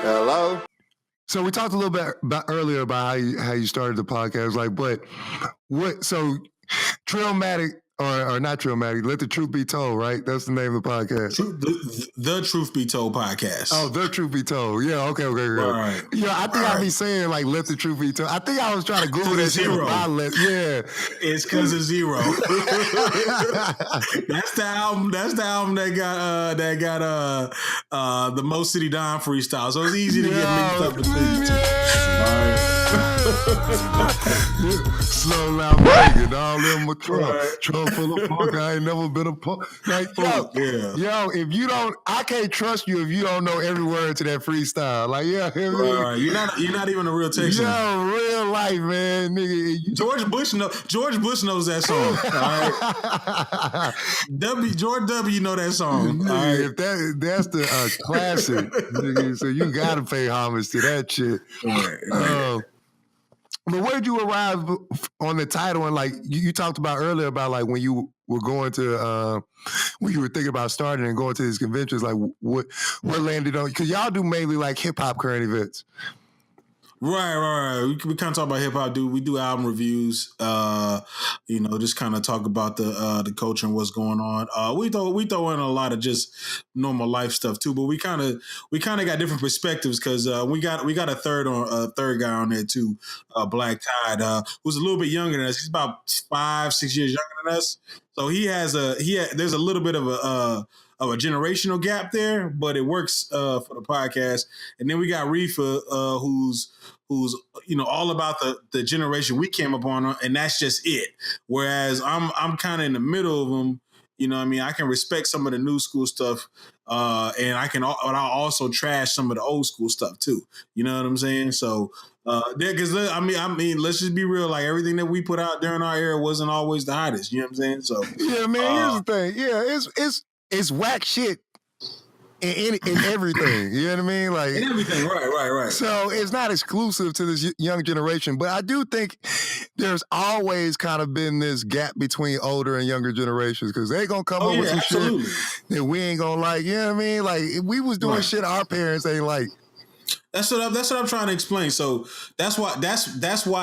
Hello? So we talked a little bit earlier about how you started the podcast, like, but what? So Trillmatic or not Trillmatic? Let the truth be told, right? That's the name of the podcast. The Truth Be Told podcast. Oh, the truth be told. Yeah, okay. Right. Yeah, I think I be saying like let the truth be told. I think I was trying to Google that shit. Yeah, it's because of Zero. That's the album. That's the album that got the Mo City Don freestyle. So it's easy to get mixed up between the two. Slow loud nigga, all them a trunk full of funk. I ain't never been a punk. Like, yo, if you don't, I can't trust you if you don't know every word to that freestyle. Like, right. You're not even a real Texan. Yo, real life, man, nigga. George Bush knows that song. All right. George W know that song. Nigga, all right. If that's the classic, nigga, so you gotta pay homage to that shit. Right. But where did you arrive on the title? And like you talked about earlier about like when you were going to when you were thinking about starting and going to these conventions, like what landed on? Because y'all do mainly like hip hop current events. Right. We kind of talk about hip hop. We do album reviews. Just kind of talk about the culture and what's going on. We throw in a lot of just normal life stuff too. But we kind of got different perspectives because we got a third guy on there too, Black Tide, who's a little bit younger than us. He's about 5-6 years younger than us. So there's a little bit of a generational gap there, but it works for the podcast. And then we got Reefa, who's all about the generation we came up on, and that's just it. Whereas I'm kind of in the middle of them. You know what I mean? I can respect some of the new school stuff, and I'll also trash some of the old school stuff too. You know what I'm saying? So, because I mean, let's just be real. Like everything that we put out during our era wasn't always the hottest. You know what I'm saying? So, yeah, man. Here's the thing. Yeah, it's whack shit in everything. You know what I mean? Like in everything, right. So it's not exclusive to this young generation, but I do think there's always kind of been this gap between older and younger generations because they gonna come up with some shit that we ain't gonna like. You know what I mean? Like if we was doing shit our parents ain't like. That's what I'm trying to explain. So that's why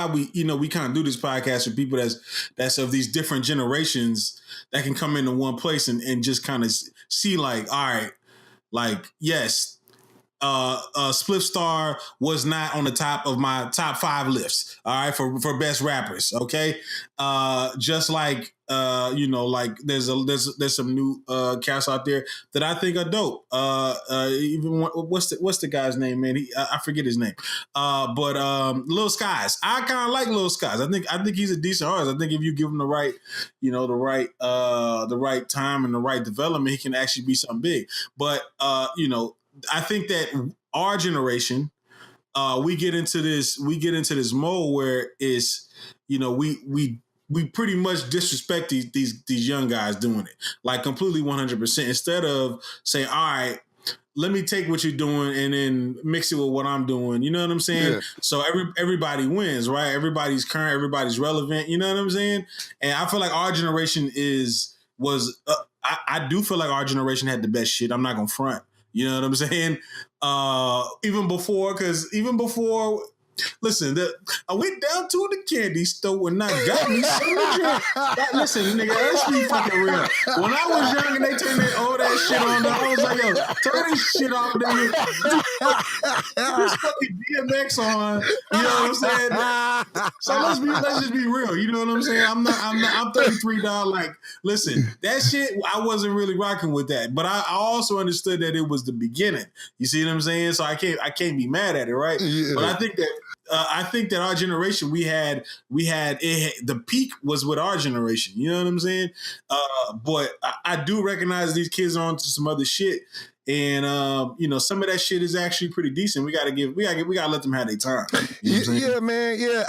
we kind of do this podcast for people that's of these different generations that can come into one place and just kind of see like, all right, like yes, Spliff Star was not on the top of my top 5 lists. All right, for best rappers. Okay, just like like there's some new cats out there that I think are dope. Even what's the guy's name, man? I forget his name. But Lil Skies, I kind of like Lil Skies. I think he's a decent artist. I think if you give him the right, the right time and the right development, he can actually be something big. But I think that our generation, we get into this mode where it's, we pretty much disrespect these young guys doing it, like completely 100%. Instead of saying, all right, let me take what you're doing and then mix it with what I'm doing. You know what I'm saying? Yeah. So everybody wins, right? Everybody's current, everybody's relevant. You know what I'm saying? And I feel like our generation I do feel like our generation had the best shit. I'm not gonna front. You know what I'm saying? Even before, listen, I went down to the candy store and I got me some drink. Listen, nigga, let's be fucking real. When I was young and they turned all that shit on, I was like, yo, turn this shit off, nigga. This fucking DMX on. You know what I'm saying? So let's just be real. You know what I'm saying? I'm 33, dog. Like, listen, that shit, I wasn't really rocking with that. But I also understood that it was the beginning. You see what I'm saying? So I can't be mad at it, right? Yeah. But I think that our generation, we had it, the peak was with our generation. You know what I'm saying? But I do recognize these kids are onto some other shit, and some of that shit is actually pretty decent. We gotta let them have their time. You know yeah, man. Yeah,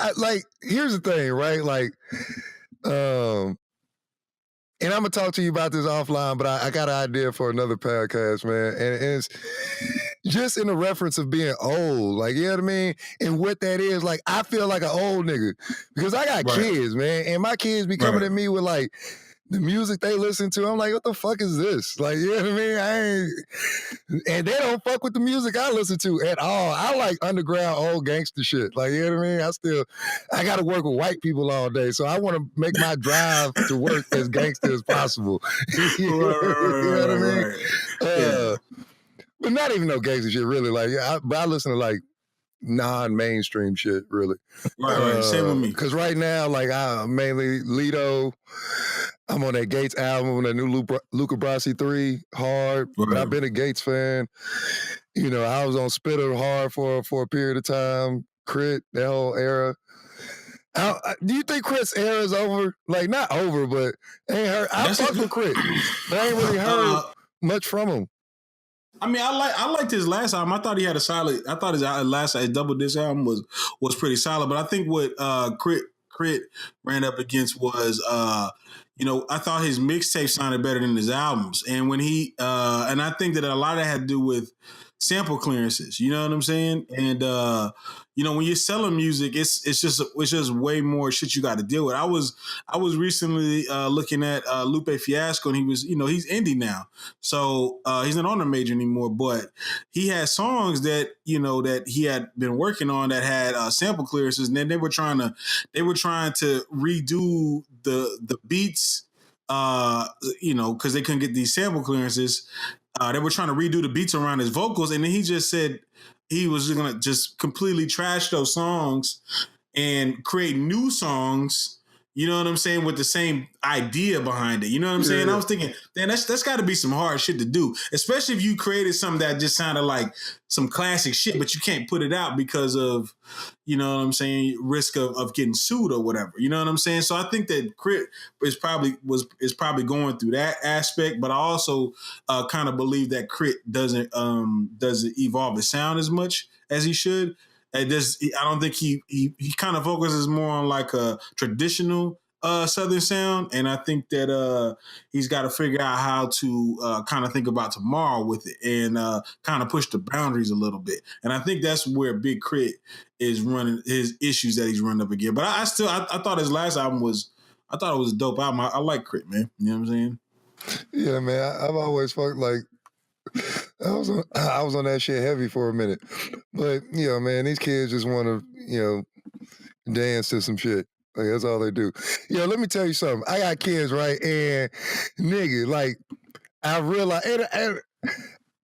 here's the thing, right? Like, and I'm gonna talk to you about this offline, but I got an idea for another podcast, man, and it's just in the reference of being old, like, you know what I mean? And what that is, like, I feel like an old nigga because I got kids, man, and my kids be coming at me with like, the music they listen to, I'm like, what the fuck is this? Like, you know what I mean? And they don't fuck with the music I listen to at all. I like underground old gangster shit. Like, you know what I mean? I got to work with white people all day, so I want to make my drive to work as gangster as possible. You know what I mean? Yeah. But not even no gangster shit, really. Like, but I listen to like non-mainstream shit, really. Right. Same with me. Because right now, like, I mainly Lido. I'm on that Gates album, on that new Luca Brasi 3, hard. Right. But I've been a Gates fan. You know, I was on Spitter hard for a period of time. Crit, that whole era. Do you think Crit's era is over? Like, not over, but ain't heard. I fuck with Crit, but I ain't really heard much from him. I mean, I liked his last album. I thought he had a solid. I thought his last Double Disc album was pretty solid. But I think what Crit ran up against was, I thought his mixtape sounded better than his albums. And when and I think that a lot of that had to do with sample clearances. You know what I'm saying? And when you're selling music, it's just way more shit you got to deal with. I was recently looking at Lupe Fiasco, and he was, he's indie now, so he's not on a major anymore. But he had songs that that he had been working on that had sample clearances, and then they were trying to redo the beats, because they couldn't get these sample clearances. They were trying to redo the beats around his vocals, and then he just said he was just going to just completely trash those songs and create new songs, you know what I'm saying, with the same idea behind it. You know what I'm saying? I was thinking, man, that's got to be some hard shit to do, especially if you created something that just sounded like some classic shit, but you can't put it out because of, you know what I'm saying, risk of getting sued or whatever. You know what I'm saying? So I think that Crit is probably going through that aspect, but I also kind of believe that Crit doesn't evolve his sound as much as he should. I don't think he kind of focuses more on like a traditional Southern sound, and I think that he's got to figure out how to kind of think about tomorrow with it and kind of push the boundaries a little bit. And I think that's where Big Crit is running his issues that he's running up again. But I thought his last album was a dope album. I like Crit, man. You know what I'm saying? Yeah, man. I've always felt like I was on that shit heavy for a minute. But, man, these kids just want to, dance to some shit. Like, that's all they do. Let me tell you something. I got kids, right? And, nigga, like, I realize, and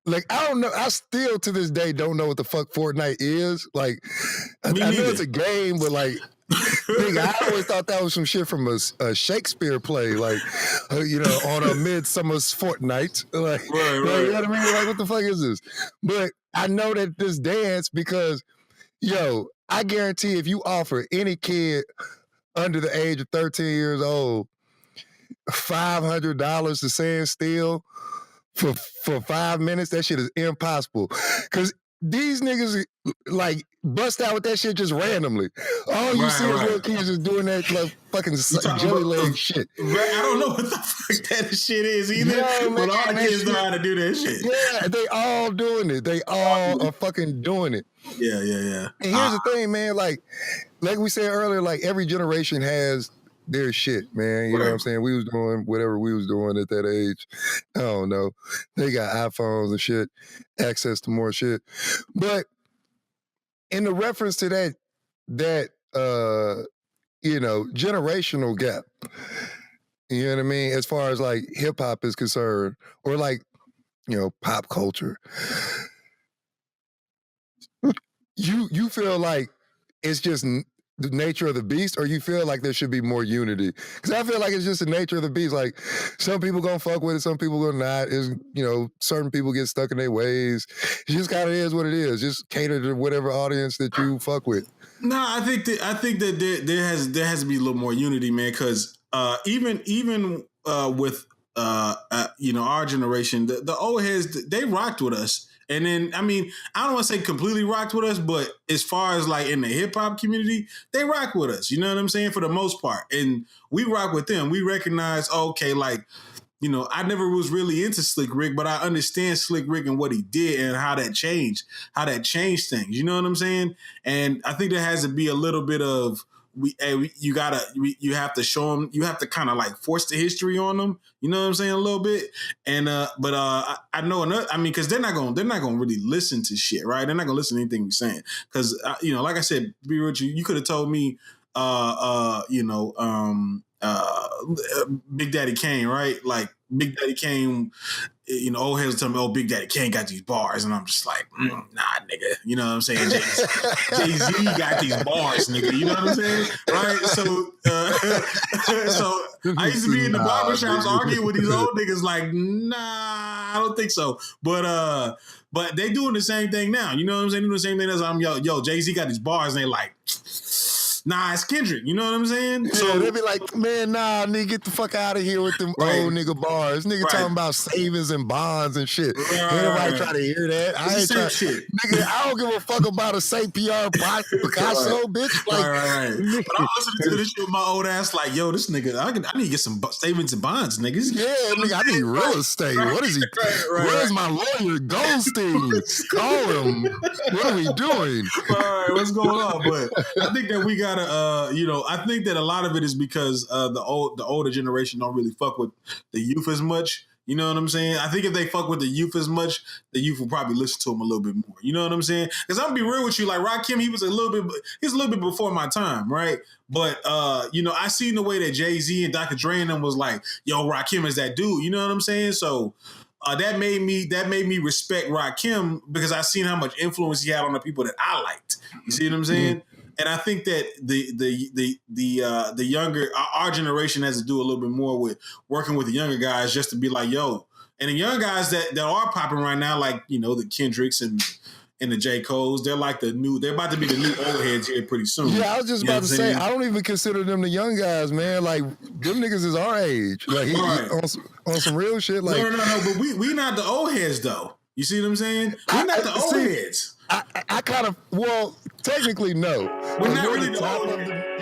like, I don't know. I still, to this day, don't know what the fuck Fortnite is. Like, I know it's a game, but, like, nigga, I always thought that was some shit from a Shakespeare play, like, on a Midsummer's Fortnight. Like, right. You know what I mean? Like, what the fuck is this? But I know that this dance because, I guarantee if you offer any kid under the age of 13 years old $500 to stand still for 5 minutes, that shit is impossible. Because these niggas like bust out with that shit just randomly. All you see is little kids just doing that like fucking jelly leg shit. I don't know what the fuck that shit is either. But all the kids know how to do that shit. Yeah, they all doing it. They all are fucking doing it. Yeah. And here's the thing, man. Like we said earlier, like every generation has their shit, man. You know what I'm saying? We was doing whatever we was doing at that age. I don't know. They got iPhones and shit, access to more shit. But in the reference to that generational gap, you know what I mean? As far as like hip hop is concerned, or like, pop culture. You feel like it's just the nature of the beast, or you feel like there should be more unity? Because I feel like it's just the nature of the beast. Like, some people gonna fuck with it, some people gonna not. Is certain people get stuck in their ways. It just kind of is what it is. Just cater to whatever audience that you fuck with. No, I think that there has to be a little more unity, man. Because even with our generation, the old heads, they rocked with us. And then, I mean, I don't want to say completely rocked with us, but as far as like in the hip hop community, they rock with us. You know what I'm saying? For the most part. And we rock with them. We recognize, okay, like, I never was really into Slick Rick, but I understand Slick Rick and what he did and how that changed things. You know what I'm saying? And I think there has to be a little bit of you have to show them, you have to kind of like force the history on them, you know what I'm saying, a little bit. And I know another, I mean, because they're not gonna really listen to shit, right? They're not gonna listen to anything we're saying, because like I said, be real with you, you could have told me Big Daddy Kane, right? Like Big Daddy Kane, old heads tell me, "Oh, Big Daddy Kane got these bars," and I'm just like, nah, nigga. You know what I'm saying? Jay-Z got these bars, nigga. You know what I'm saying? Right? So, so I used to be in the barbershops arguing with these old niggas, like, nah, I don't think so. But they doing the same thing now. You know what I'm saying? Doing the same thing as I'm, yo, Jay-Z got these bars, and they like, nah, it's Kendrick. You know what I'm saying? Yeah, So they be like, man, nah, nigga, get the fuck out of here with them old nigga bars. Nigga talking about savings and bonds and shit. Ain't nobody try to hear that. I ain't trying. Nigga, I don't give a fuck about a St. Pierre Picasso, bitch. Like, right. But I'm listening to this shit with my old ass, like, yo, this nigga, I need to get some savings and bonds, niggas. Yeah, nigga, I need real estate. What is he? Where's my lawyer, Goldstein? Call him. What are we doing? All right, what's going on? But I think that we gotta, I think that a lot of it is because the older generation don't really fuck with the youth as much. You know what I'm saying? I think if they fuck with the youth as much, the youth will probably listen to him a little bit more. You know what I'm saying? Because I'm gonna be real with you, like Rakim, he's a little bit before my time, right? But I seen the way that Jay-Z and Dr. Dre and them was like, yo, Rakim is that dude. You know what I'm saying? So that made me respect Rakim, because I seen how much influence he had on the people that I liked. You see what I'm saying? Mm-hmm. And I think that the younger, our generation has to do a little bit more with working with the younger guys, just to be like, yo, and the young guys that are popping right now, like, the Kendricks and the J. Coles, they're about to be the new old heads here pretty soon. Yeah, I was just about to say, I don't even consider them the young guys, man. Like, them niggas is our age. Like, he on some real shit. Like, no, but we not the old heads though. You see what I'm saying? We're not the old heads. I kind of, well, technically, no. We're not really the old heads.